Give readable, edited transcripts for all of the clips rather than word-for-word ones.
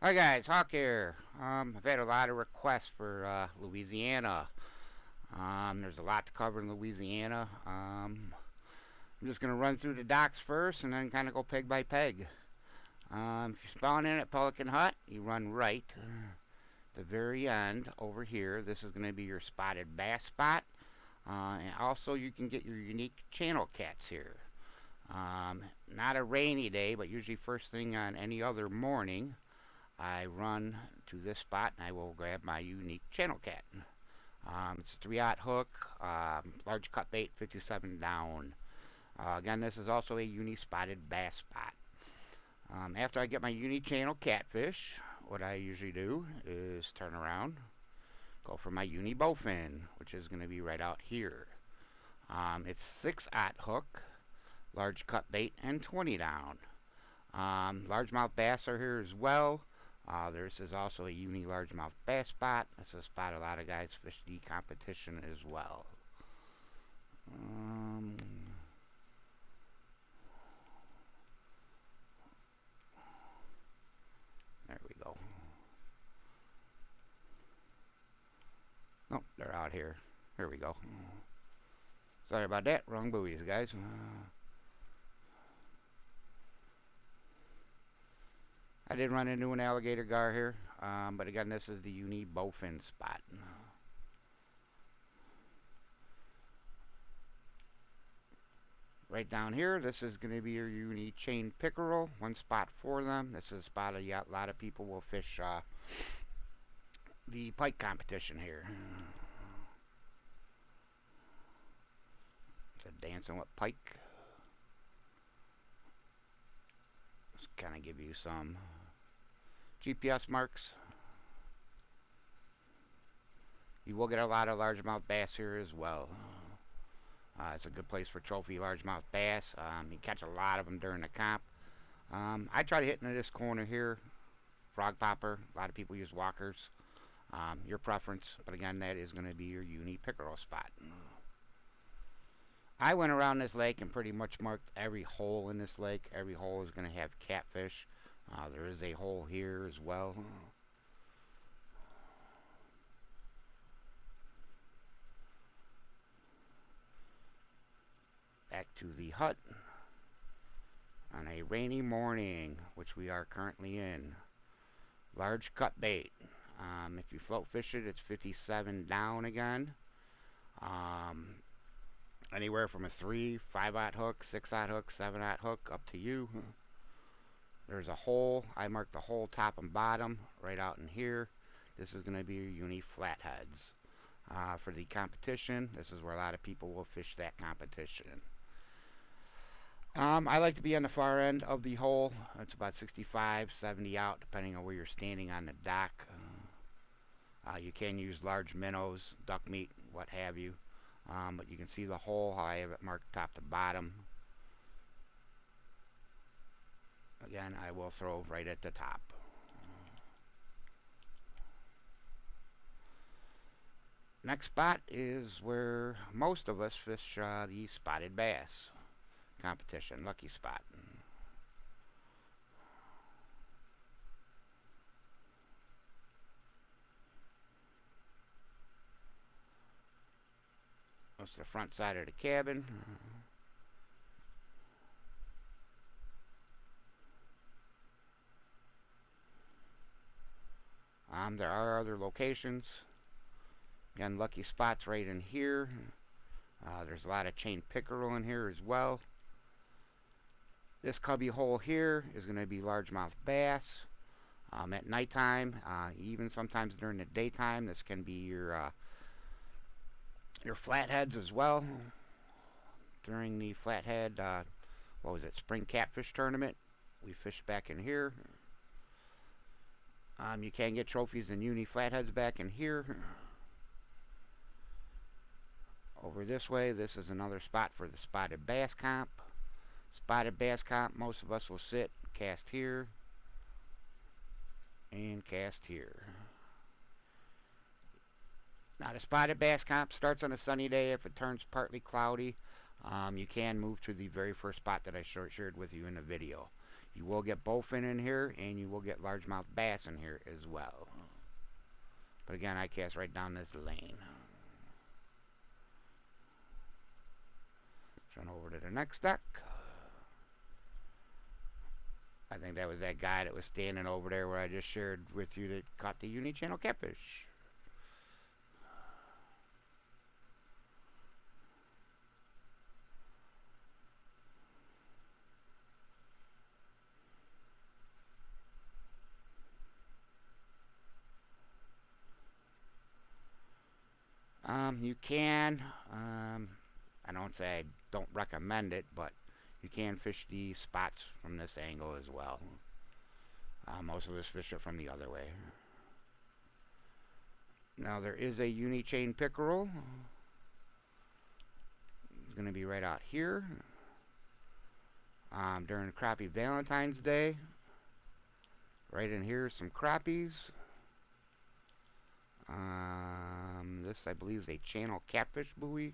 Hi guys, Hawk here. I've had a lot of requests for Louisiana. There's a lot to cover in Louisiana. I'm just going to run through the docks first and then kind of go peg by peg. If you spawn in at Pelican Hut, you run right. The very end over here, this is going to be your spotted bass spot. And also you can get your unique channel cats here. Not a rainy day, but usually first thing on any other morning, I run to this spot and I will grab my unique channel cat. It's a 3/0 hook, large cut bait, 57 down. Again, this is also a uni spotted bass spot. After I get my uni channel catfish, what I usually do is turn around, go for my uni bowfin, which is going to be right out here. It's 6/0 hook, large cut bait, and 20 down. Largemouth bass are here as well. This is also a uni largemouth bass spot. It's a spot a lot of guys fish the competition as well. There we go. Oh, they're out here. Here we go. Sorry about that. Wrong buoys, guys. I did run into an alligator gar here, but again, this is the uni bowfin spot. Right down here, this is going to be your Uni Chain Pickerel. One spot for them. This is a spot a lot of people will fish the pike competition here. So dancing with pike. Just kind of give you some GPS marks. You will get a lot of largemouth bass here as well. It's a good place for trophy largemouth bass. You catch a lot of them during the comp. I try to hit into this corner here. Frog popper. A lot of people use walkers. Your preference. But again, that is going to be your uni pickerel spot. I went around this lake and pretty much marked every hole in this lake. Every hole is going to have catfish. There is a hole here as well. Back to the hut on a rainy morning, which we are currently in. Large cut bait. If you float fish it, it's 57 down again. Anywhere from a 3, 5/0 hook, 6/0 hook, 7/0 hook, up to you. There's a hole. I marked the hole top and bottom right out in here. This is going to be your uni flatheads. For the competition, this is where a lot of people will fish that competition. I like to be on the far end of the hole. It's about 65, 70 out, depending on where you're standing on the dock. You can use large minnows, duck meat, what have you. But you can see the hole, how I have it marked top to bottom. Again, I will throw right at the top. Next spot is where most of us fish the spotted bass competition, lucky spot. That's the front side of the cabin. There are other locations. Again, lucky spots right in here. There's a lot of chain pickerel in here as well. This cubby hole here is going to be largemouth bass. At nighttime, even sometimes during the daytime, this can be your flatheads as well. During the flathead, what was it, spring catfish tournament, we fished back in here. You can get trophies and uni flatheads back in here. Over this way, this is another spot for the spotted bass comp. Spotted bass comp, most of us will sit, cast here, and cast here. Now the spotted bass comp starts on a sunny day. If it turns partly cloudy, you can move to the very first spot that I shared with you in the video. You will get bowfin in here, and you will get largemouth bass in here as well. But again, I cast right down this lane. Turn over to the next deck. I think that was that guy that was standing over there where I just shared with you that caught the Uni Channel catfish. You can, I don't recommend it, but you can fish the spots from this angle as well. Most of us fish it from the other way. Now there is a Uni Chain Pickerel. It's going to be right out here. During Crappie Valentine's Day. Right in here, some crappies. This, I believe, is a channel catfish buoy.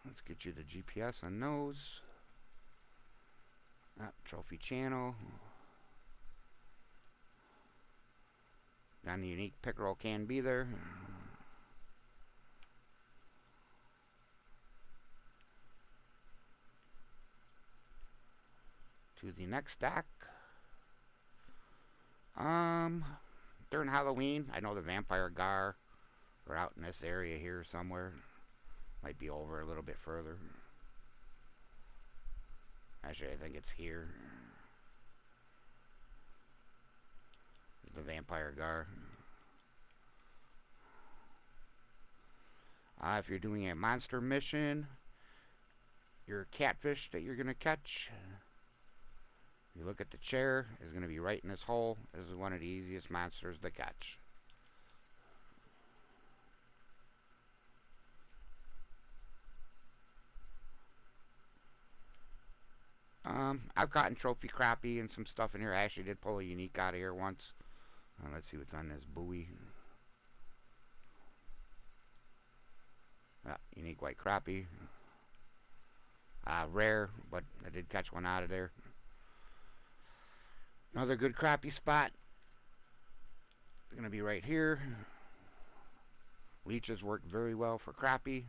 Let's get you the GPS on those. Trophy channel. Got the unique pickerel can be there. To the next dock. During Halloween, I know the vampire gar are out in this area here somewhere. Might be over a little bit further. Actually, I think it's here. The vampire gar. If you're doing a monster mission, your catfish that you're going to catch, you look at the chair, is going to be right in this hole. This is one of the easiest monsters to catch. I've gotten trophy crappie and some stuff in here. I actually did pull a unique out of here once. Let's see what's on this buoy. Unique white crappie. Rare, but I did catch one out of there. Another good crappie spot. It's going to be right here. Leeches work very well for crappie.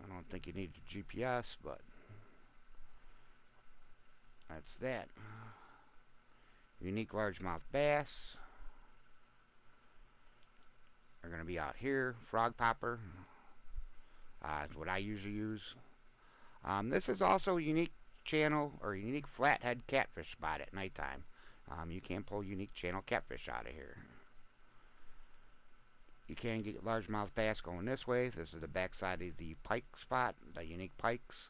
I don't think you need a GPS, but that's that. Unique largemouth bass are going to be out here. Frog popper is what I usually use. This is also a unique channel or unique flathead catfish spot at nighttime. You can pull unique channel catfish out of here. You can get largemouth bass going this way. This is the backside of the pike spot, the unique pikes.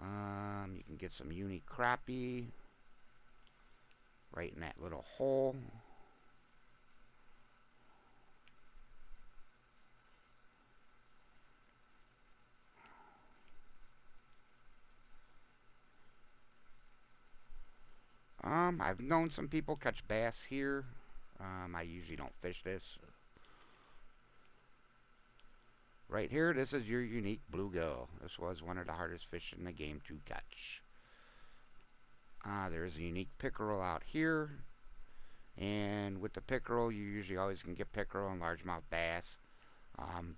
You can get some unique crappie right in that little hole. I've known some people catch bass here. I usually don't fish this. Right here, this is your unique bluegill. This was one of the hardest fish in the game to catch. There's a unique pickerel out here. And with the pickerel, you usually always can get pickerel and largemouth bass.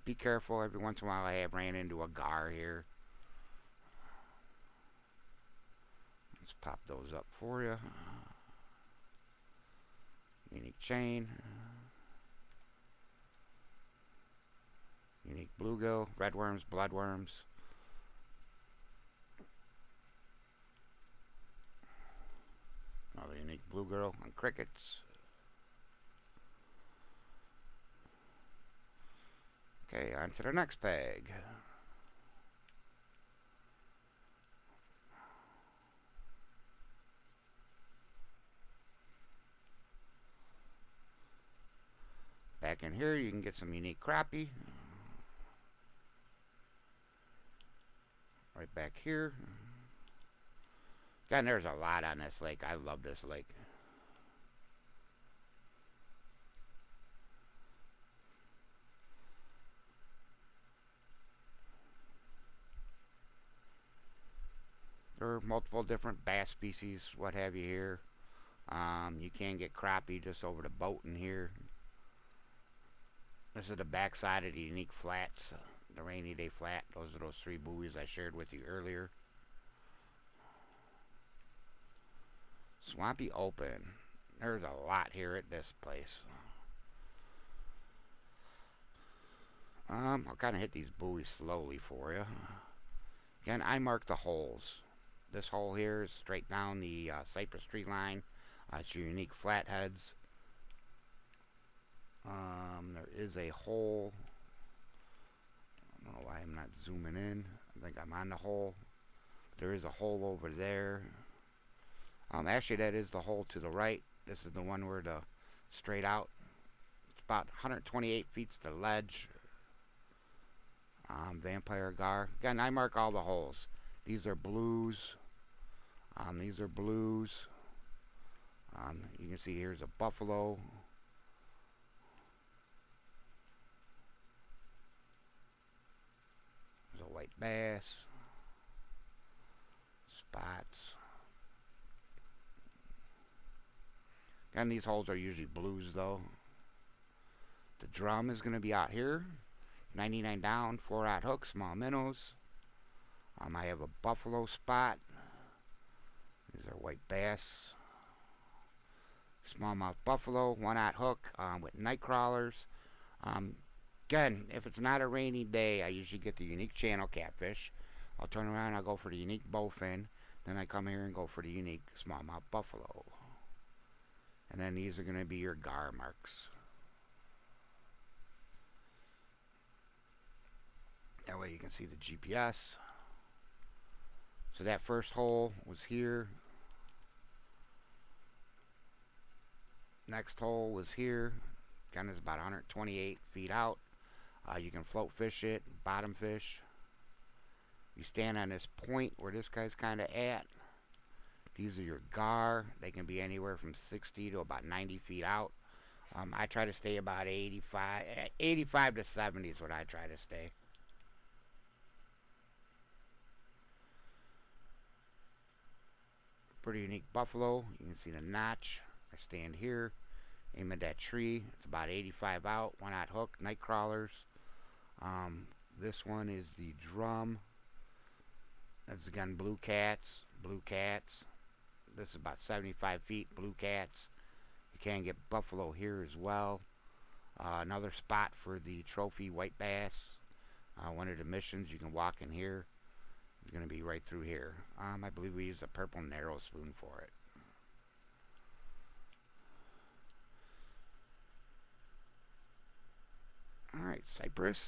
Be careful. Every once in a while, I have ran into a gar here. Let's pop those up for you. Unique chain. Unique bluegill, redworms, bloodworms. Another unique bluegill and crickets. Okay, on to the next peg. Back in here, you can get some unique crappie. Right back here. God, there's a lot on this lake. I love this lake. or multiple different bass species, what have you here. You can get crappie just over the boat in here. This is the backside of the unique flats, the rainy day flat. Those are those 3 buoys I shared with you earlier. Swampy open. There's a lot here at this place. I'll kind of hit these buoys slowly for you. Again, I marked the holes. This hole here is straight down the cypress tree line. It's your unique flatheads. There is a hole. I don't know why I'm not zooming in. I think I'm on the hole. There is a hole over there. Actually, that is the hole to the right. This is the one where the straight out. It's about 128 feet to the ledge. Vampire gar. Again, I mark all the holes. These are blues. These are blues. You can see here's a buffalo. There's a white bass. Spots. And these holes are usually blues though. The drum is going to be out here. 99 down, 4-aught hook, small minnows. I have a buffalo spot. These are white bass. Smallmouth buffalo, 1-aught hook with night crawlers. Again, if it's not a rainy day, I usually get the unique channel catfish. I'll turn around, I'll go for the unique bowfin. Then I come here and go for the unique smallmouth buffalo. And then these are going to be your Gar Marks. That way you can see the GPS. So that first hole was here. Next hole was here. Again, it's about 128 feet out. You can float fish it, bottom fish. You stand on this point where this guy's kind of at. These are your gar. They can be anywhere from 60 to about 90 feet out. I try to stay about 85 to 70 is what I try to stay. Pretty unique buffalo. You can see the notch. I stand here, aim at that tree. It's about 85 out, 1-aught hook, night crawlers. This one is the drum. That's again blue cats, blue cats. This is about 75 feet, blue cats. You can get buffalo here as well. Another spot for the trophy white bass. One of the missions, you can walk in here. It's going to be right through here. I believe we use a purple narrow spoon for it. Alright, cypress.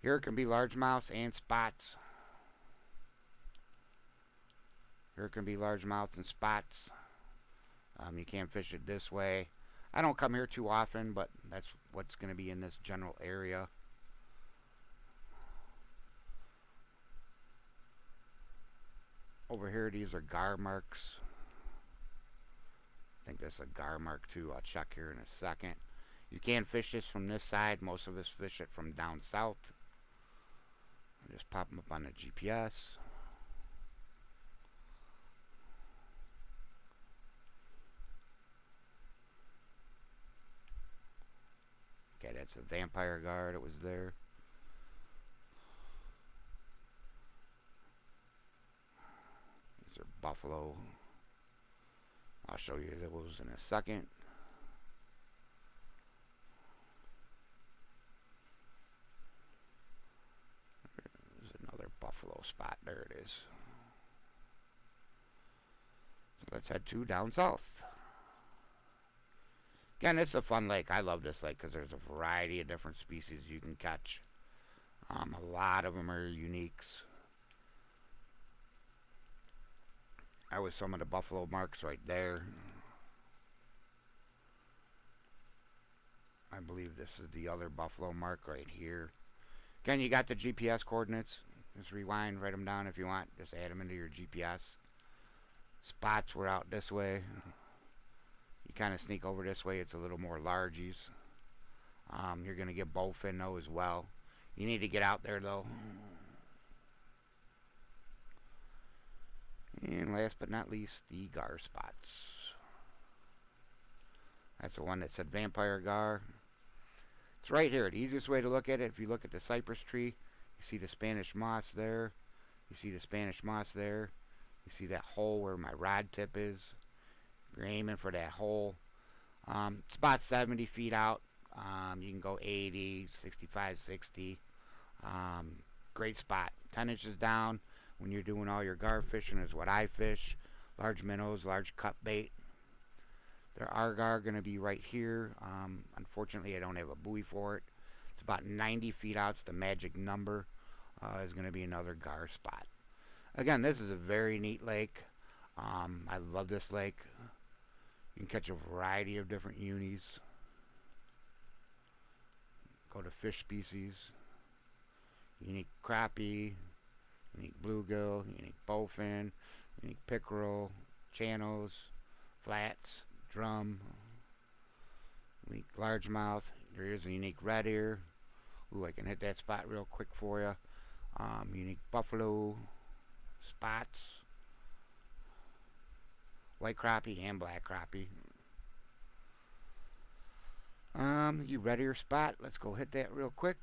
Here it can be largemouths and spots. Here it can be largemouths and spots. You can fish it this way. I don't come here too often, but that's what's going to be in this general area. Over here, these are Gar Marks. I think this is a Gar Mark too. I'll check here in a second. You can fish this from this side. Most of us fish it from down south. I'll just pop them up on the GPS. Okay, that's a vampire gar that was there. These are buffalo. I'll show you those in a second. There's another buffalo spot. There it is. So let's head to down south. Again, it's a fun lake. I love this lake because there's a variety of different species you can catch. A lot of them are uniques. That was some of the buffalo marks right there. I believe this is the other buffalo mark right here. Again, you got the GPS coordinates. Just rewind, write them down if you want. Just add them into your GPS. Spots were out this way. You kind of sneak over this way, it's a little more largies. You're going to get bowfin though as well. You need to get out there though. And last but not least, the gar spots. That's the one that said vampire gar. It's right here. The easiest way to look at it, if you look at the cypress tree, you see the Spanish moss there. You see the Spanish moss there. You see that hole where my rod tip is. You're aiming for that hole. It's about 70 feet out. You can go 80, 65, 60. Great spot. 10 inches down when you're doing all your gar fishing is what I fish. Large minnows, large cut bait. There are gar going to be right here. Unfortunately, I don't have a buoy for it. It's about 90 feet out. It's the magic number. Is going to be another gar spot. Again, this is a very neat lake. I love this lake. You can catch a variety of different unis. Go to fish species. Unique crappie, unique bluegill, unique bowfin, unique pickerel, channels, flats, drum, unique largemouth. There is a unique red ear. Ooh, I can hit that spot real quick for you. Unique buffalo, spots, white crappie and black crappie. The red ear spot, let's go hit that real quick.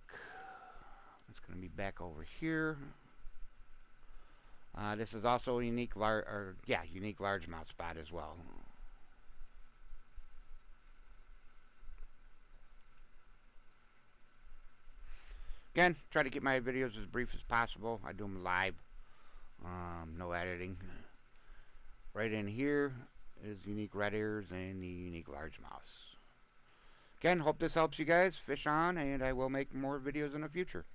It's going to be back over here. This is also a unique unique largemouth spot as well. Again, try to keep my videos as brief as possible. I do them live, no editing. Right in here is unique red ears and the unique largemouths. Again, hope this helps you guys fish on, and I will make more videos in the future.